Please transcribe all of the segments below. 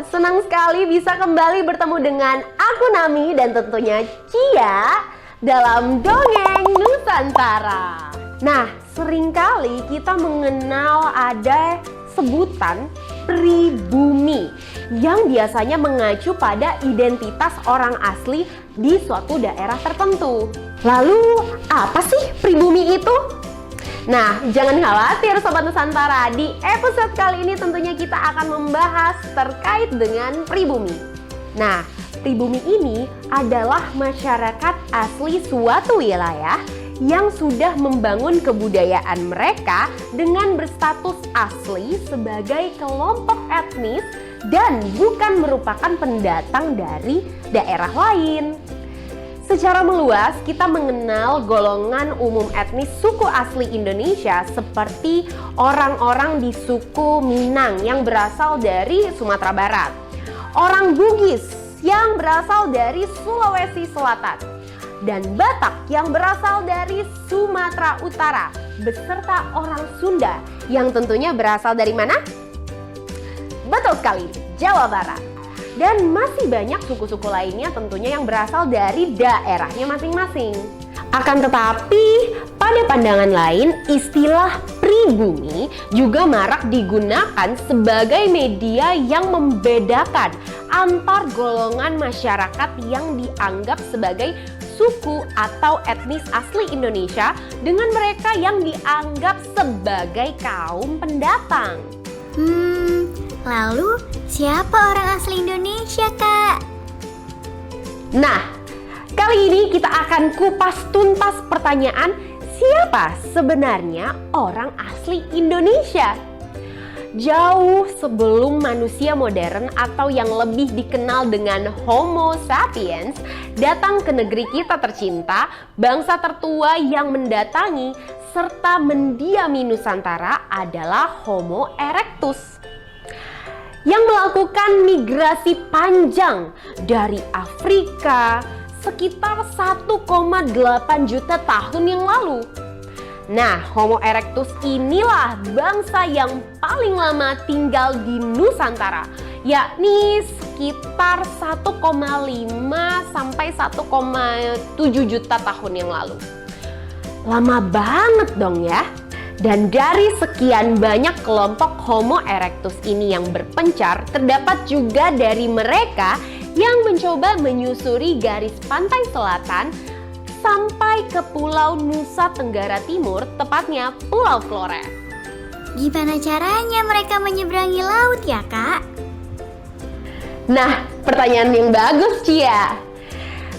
senang sekali bisa kembali bertemu dengan aku Nami dan tentunya Cia dalam Dongeng Nusantara. Nah, seringkali kita mengenal ada sebutan pribumi yang biasanya mengacu pada identitas orang asli di suatu daerah tertentu. Lalu, apa sih pribumi itu? Nah, jangan khawatir Sobat Nusantara, di episode kali ini tentunya kita akan membahas terkait dengan pribumi. Nah, pribumi ini adalah masyarakat asli suatu wilayah yang sudah membangun kebudayaan mereka dengan berstatus asli sebagai kelompok etnis dan bukan merupakan pendatang dari daerah lain. Secara meluas, kita mengenal golongan umum etnis suku asli Indonesia seperti orang-orang di suku Minang yang berasal dari Sumatera Barat, orang Bugis yang berasal dari Sulawesi Selatan, dan Batak yang berasal dari Sumatera Utara, beserta orang Sunda yang tentunya berasal dari mana? Betul sekali, Jawa Barat. Dan masih banyak suku-suku lainnya tentunya yang berasal dari daerahnya masing-masing. Akan tetapi, pada pandangan lain, istilah pribumi juga marak digunakan sebagai media yang membedakan antar golongan masyarakat yang dianggap sebagai suku atau etnis asli Indonesia dengan mereka yang dianggap sebagai kaum pendatang. Lalu siapa orang asli Indonesia, Kak? Nah, kali ini kita akan kupas tuntas pertanyaan siapa sebenarnya orang asli Indonesia. Jauh sebelum manusia modern atau yang lebih dikenal dengan Homo sapiens datang ke negeri kita tercinta, bangsa tertua yang mendatangi serta mendiami Nusantara adalah Homo erectus yang melakukan migrasi panjang dari Afrika sekitar 1,8 juta tahun yang lalu. Nah, Homo erectus inilah bangsa yang paling lama tinggal di Nusantara, yakni sekitar 1,5 sampai 1,7 juta tahun yang lalu. Lama banget dong ya. Dan dari sekian banyak kelompok Homo erectus ini yang berpencar, terdapat juga dari mereka yang mencoba menyusuri garis pantai selatan sampai ke Pulau Nusa Tenggara Timur, tepatnya Pulau Flores. Gimana caranya mereka menyeberangi laut ya, Kak? Nah, pertanyaan yang bagus, Cia.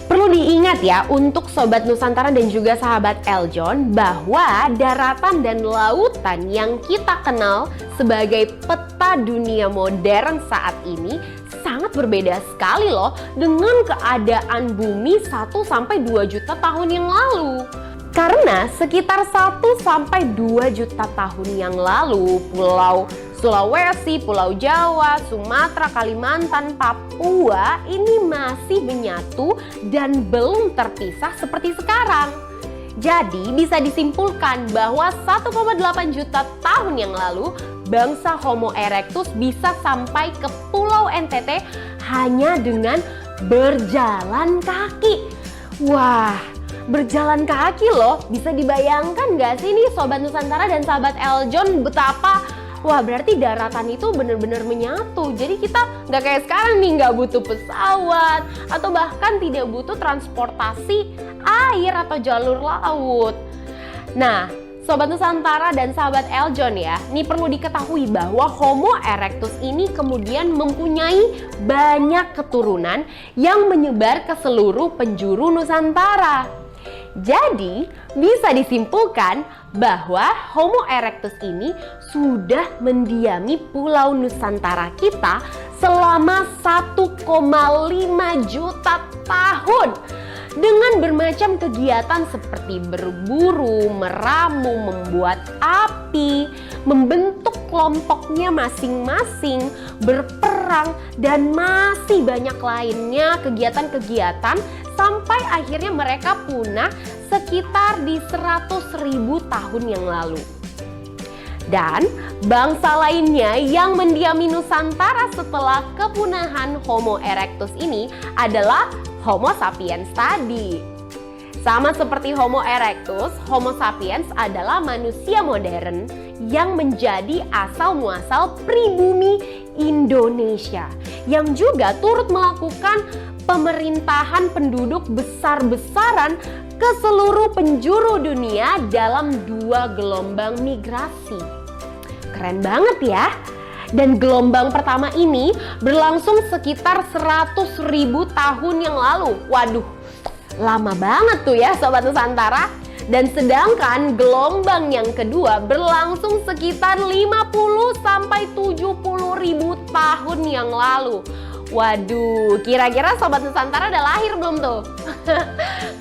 Perlu diingat ya untuk Sobat Nusantara dan juga sahabat Eljon bahwa daratan dan lautan yang kita kenal sebagai peta dunia modern saat ini sangat berbeda sekali loh dengan keadaan bumi 1-2 juta tahun yang lalu. Karena sekitar 1-2 juta tahun yang lalu, Pulau Sulawesi, Pulau Jawa, Sumatera, Kalimantan, Papua ini masih menyatu dan belum terpisah seperti sekarang. Jadi bisa disimpulkan bahwa 1,8 juta tahun yang lalu bangsa Homo erectus bisa sampai ke Pulau NTT hanya dengan berjalan kaki. Wah, berjalan kaki loh, bisa dibayangkan gak sih nih Sobat Nusantara dan sahabat Eljon betapa berarti daratan itu benar-benar menyatu. Jadi kita nggak kayak sekarang nih, nggak butuh pesawat atau bahkan tidak butuh transportasi air atau jalur laut. Nah, Sobat Nusantara dan sahabat Eljon ya, ini perlu diketahui bahwa Homo erectus ini kemudian mempunyai banyak keturunan yang menyebar ke seluruh penjuru Nusantara. Jadi, bisa disimpulkan bahwa Homo erectus ini sudah mendiami Pulau Nusantara kita selama 1,5 juta tahun dengan bermacam kegiatan seperti berburu, meramu, membuat api, membentuk kelompoknya masing-masing, berperang, dan masih banyak lainnya kegiatan-kegiatan sampai akhirnya mereka punah sekitar di 100.000 tahun yang lalu. Dan bangsa lainnya yang mendiami Nusantara setelah kepunahan Homo erectus ini adalah Homo sapiens tadi. Sama seperti Homo erectus, Homo sapiens adalah manusia modern yang menjadi asal-muasal pribumi Indonesia, yang juga turut melakukan pemerintahan penduduk besar-besaran ke seluruh penjuru dunia dalam 2 gelombang migrasi. Keren banget ya. Dan gelombang pertama ini berlangsung sekitar 100.000 tahun yang lalu. Waduh, lama banget tuh ya Sobat Nusantara. Dan sedangkan gelombang yang kedua berlangsung sekitar 50 sampai 70.000 tahun yang lalu. Waduh, kira-kira Sobat Nusantara udah lahir belum tuh?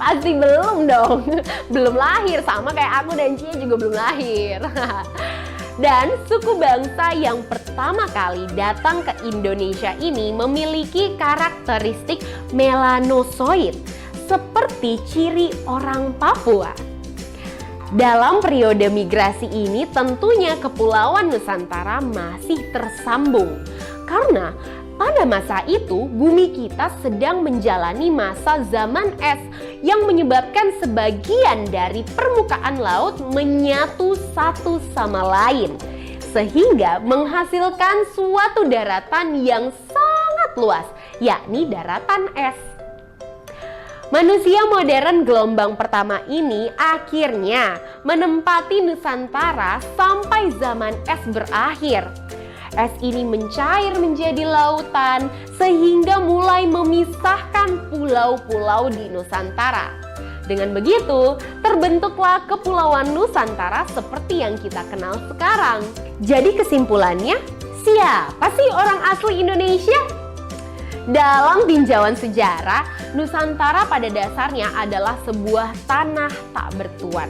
Pasti belum dong. Belum lahir, sama kayak aku dan Cia juga belum lahir. Dan suku bangsa yang pertama kali datang ke Indonesia ini memiliki karakteristik melanosoid seperti ciri orang Papua. Dalam periode migrasi ini tentunya Kepulauan Nusantara masih tersambung karena pada masa itu bumi kita sedang menjalani masa zaman es yang menyebabkan sebagian dari permukaan laut menyatu satu sama lain sehingga menghasilkan suatu daratan yang sangat luas, yakni daratan es. Manusia modern gelombang pertama ini akhirnya menempati Nusantara sampai zaman es berakhir. Es ini mencair menjadi lautan sehingga mulai memisahkan pulau-pulau di Nusantara. Dengan begitu, terbentuklah Kepulauan Nusantara seperti yang kita kenal sekarang. Jadi kesimpulannya, siapa sih orang asli Indonesia? Dalam tinjauan sejarah, Nusantara pada dasarnya adalah sebuah tanah tak bertuan.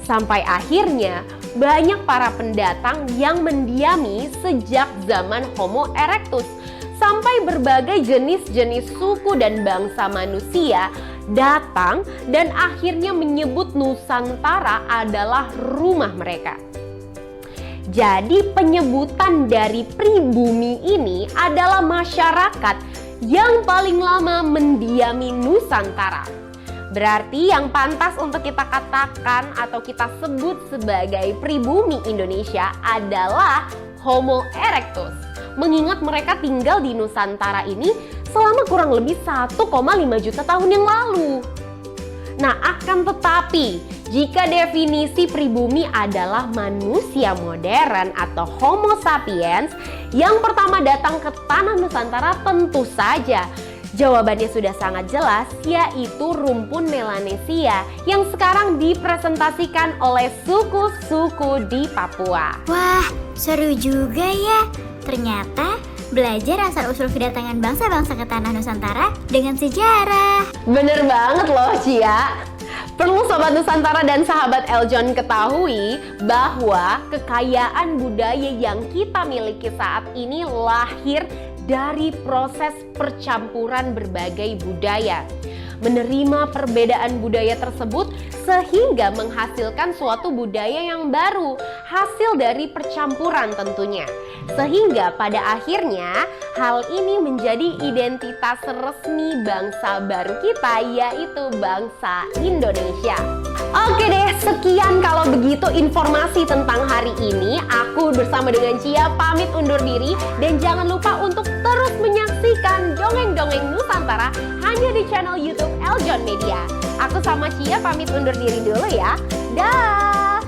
Sampai akhirnya banyak para pendatang yang mendiami sejak zaman Homo erectus sampai berbagai jenis-jenis suku dan bangsa manusia datang dan akhirnya menyebut Nusantara adalah rumah mereka. Jadi penyebutan dari pribumi ini adalah masyarakat yang paling lama mendiami Nusantara. Berarti yang pantas untuk kita katakan atau kita sebut sebagai pribumi Indonesia adalah Homo erectus. Mengingat mereka tinggal di Nusantara ini selama kurang lebih 1,5 juta tahun yang lalu. Nah, akan tetapi jika definisi pribumi adalah manusia modern atau Homo sapiens yang pertama datang ke tanah Nusantara, tentu saja jawabannya sudah sangat jelas, yaitu rumpun Melanesia yang sekarang dipresentasikan oleh suku-suku di Papua. Wah, seru juga ya. Ternyata belajar asal-usul kedatangan bangsa-bangsa ke tanah Nusantara dengan sejarah. Bener banget loh Cia. Perlu Sobat Nusantara dan sahabat Eljon ketahui bahwa kekayaan budaya yang kita miliki saat ini lahir dari proses percampuran berbagai budaya. Menerima perbedaan budaya tersebut sehingga menghasilkan suatu budaya yang baru, hasil dari percampuran tentunya. Sehingga pada akhirnya hal ini menjadi identitas resmi bangsa baru kita, yaitu bangsa Indonesia. Oke deh, sekian kalau begitu informasi tentang hari ini. Aku bersama dengan Cia pamit undur diri dan jangan lupa untuk terus menyaksikan Dongeng-Dongeng Nusantara hanya di channel YouTube Eljon Media. Aku sama Cia pamit undur diri dulu ya. Dah.